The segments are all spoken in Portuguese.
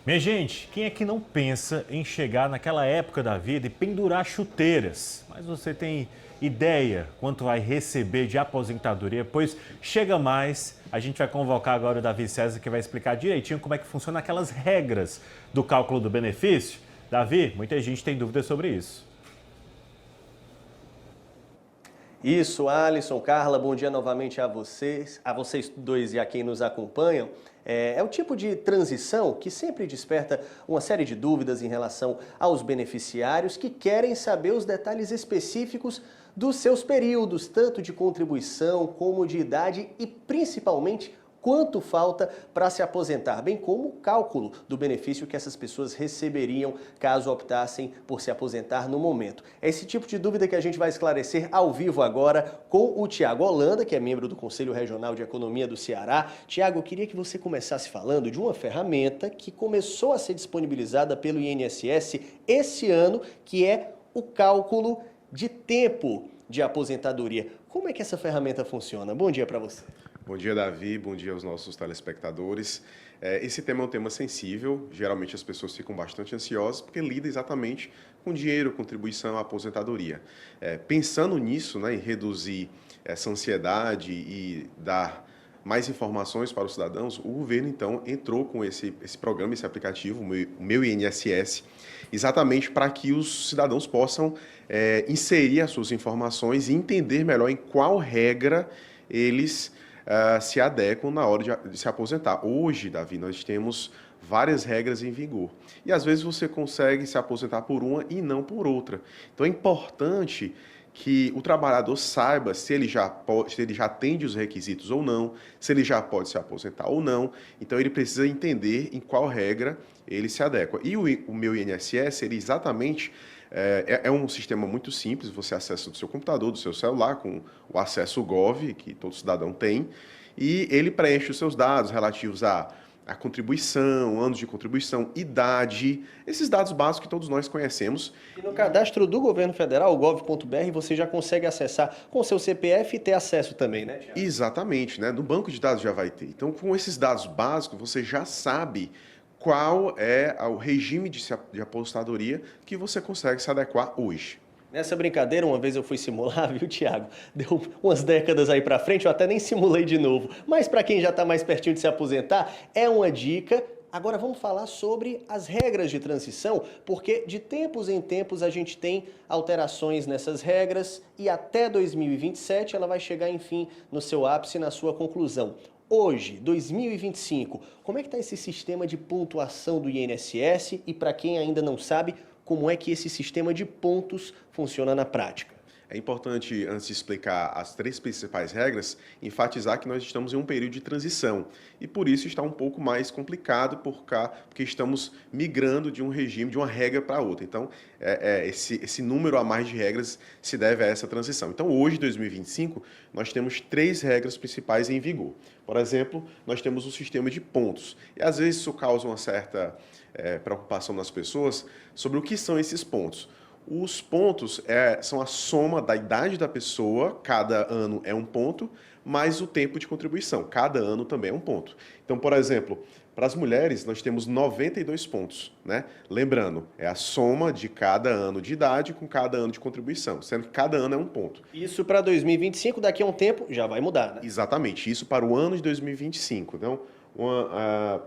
Minha gente, quem é que não pensa em chegar naquela época da vida e pendurar chuteiras? Mas você tem ideia quanto vai receber de aposentadoria? Pois chega mais, a gente vai convocar agora o Davi César que vai explicar direitinho como é que funciona aquelas regras do cálculo do benefício. Davi, muita gente tem dúvidas sobre isso. Isso, Alisson, Carla, bom dia novamente a vocês dois e a quem nos acompanham. É o tipo de transição que sempre desperta uma série de dúvidas em relação aos beneficiários que querem saber os detalhes específicos dos seus períodos, tanto de contribuição como de idade e principalmente quanto falta para se aposentar, bem como o cálculo do benefício que essas pessoas receberiam caso optassem por se aposentar no momento. É esse tipo de dúvida que a gente vai esclarecer ao vivo agora com o Tiago Holanda, que é membro do Conselho Regional de Economia do Ceará. Tiago, eu queria que você começasse falando de uma ferramenta que começou a ser disponibilizada pelo INSS esse ano, que é o cálculo de tempo de aposentadoria. Como é que essa ferramenta funciona? Bom dia para você. Bom dia, Davi. Bom dia aos nossos telespectadores. Esse tema é um tema sensível. Geralmente as pessoas ficam bastante ansiosas porque lida exatamente com dinheiro, contribuição, aposentadoria. Pensando nisso, né, em reduzir essa ansiedade e dar mais informações para os cidadãos, o governo, então, entrou com esse programa, esse aplicativo, o Meu INSS, exatamente para que os cidadãos possam inserir as suas informações e entender melhor em qual regra eles se adequam na hora de se aposentar. Hoje, Davi, nós temos várias regras em vigor. E às vezes você consegue se aposentar por uma e não por outra. Então é importante que o trabalhador saiba se ele já atende os requisitos ou não, se ele já pode se aposentar ou não. Então ele precisa entender em qual regra ele se adequa. E o Meu INSS, ele exatamente é um sistema muito simples, você acessa do seu computador, do seu celular, com o acesso Gov, que todo cidadão tem, e ele preenche os seus dados relativos à contribuição, anos de contribuição, idade, esses dados básicos que todos nós conhecemos. E no cadastro do governo federal, o gov.br, você já consegue acessar com seu CPF e ter acesso também, né, Tiago? Exatamente, né? No banco de dados já vai ter. Então, com esses dados básicos, você já sabe qual é o regime de aposentadoria que você consegue se adequar hoje. Nessa brincadeira, uma vez eu fui simular, viu, Tiago? Deu umas décadas aí pra frente, eu até nem simulei de novo. Mas para quem já tá mais pertinho de se aposentar, é uma dica. Agora vamos falar sobre as regras de transição, porque de tempos em tempos a gente tem alterações nessas regras e até 2027 ela vai chegar, enfim, no seu ápice, na sua conclusão. Hoje, 2025, como é que está esse sistema de pontuação do INSS e, para quem ainda não sabe, como é que esse sistema de pontos funciona na prática? É importante, antes de explicar as três principais regras, enfatizar que nós estamos em um período de transição e por isso está um pouco mais complicado porque estamos migrando de um regime, de uma regra para outra. Então, esse número a mais de regras se deve a essa transição. Então, hoje, 2025, nós temos três regras principais em vigor. Por exemplo, nós temos o sistema de pontos e às vezes isso causa uma certa preocupação nas pessoas sobre o que são esses pontos. Os pontos são a soma da idade da pessoa, cada ano é um ponto, mais o tempo de contribuição, cada ano também é um ponto. Então, por exemplo, para as mulheres nós temos 92 pontos, né? Lembrando, é a soma de cada ano de idade com cada ano de contribuição, sendo que cada ano é um ponto. Isso para 2025, daqui a um tempo, já vai mudar, né? Exatamente, isso para o ano de 2025. Então,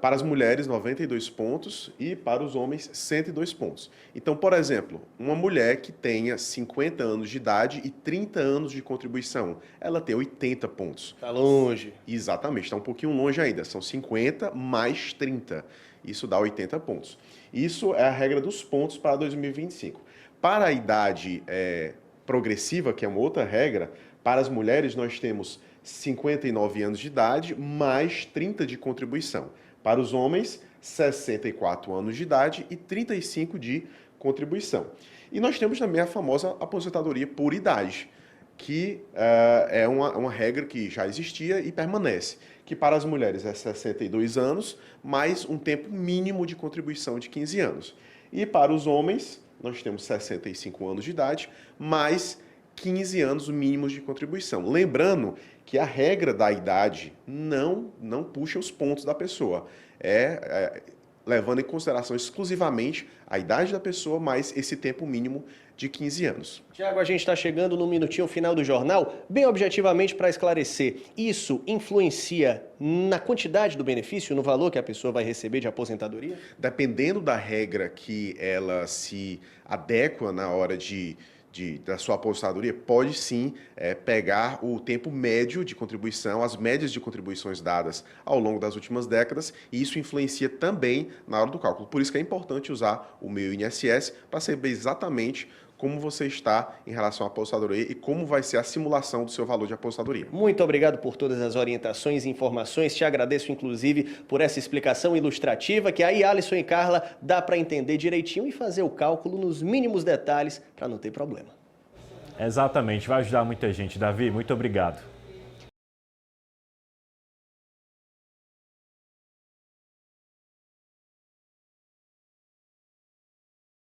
para as mulheres, 92 pontos e para os homens, 102 pontos. Então, por exemplo, uma mulher que tenha 50 anos de idade e 30 anos de contribuição, ela tem 80 pontos. Está longe. Exatamente, está um pouquinho longe ainda. São 50 mais 30. Isso dá 80 pontos. Isso é a regra dos pontos para 2025. Para a idade progressiva, que é uma outra regra, para as mulheres nós temos 59 anos de idade, mais 30 de contribuição. Para os homens, 64 anos de idade e 35 de contribuição. E nós temos também a famosa aposentadoria por idade, que é uma regra que já existia e permanece, que para as mulheres é 62 anos, mais um tempo mínimo de contribuição de 15 anos. E para os homens, nós temos 65 anos de idade, mais 15 anos mínimos de contribuição. Lembrando que a regra da idade não puxa os pontos da pessoa. levando em consideração exclusivamente a idade da pessoa, mais esse tempo mínimo de 15 anos. Tiago, a gente está chegando no minutinho final do jornal. Bem objetivamente, para esclarecer, isso influencia na quantidade do benefício, no valor que a pessoa vai receber de aposentadoria? Dependendo da regra que ela se adequa na hora da sua aposentadoria, pode sim pegar o tempo médio de contribuição, as médias de contribuições dadas ao longo das últimas décadas, e isso influencia também na hora do cálculo. Por isso que é importante usar o meu INSS para saber exatamente como você está em relação à aposentadoria e como vai ser a simulação do seu valor de aposentadoria. Muito obrigado por todas as orientações e informações. Te agradeço, inclusive, por essa explicação ilustrativa, que aí Alisson e Carla dá para entender direitinho e fazer o cálculo nos mínimos detalhes para não ter problema. Exatamente, vai ajudar muita gente. Davi, muito obrigado.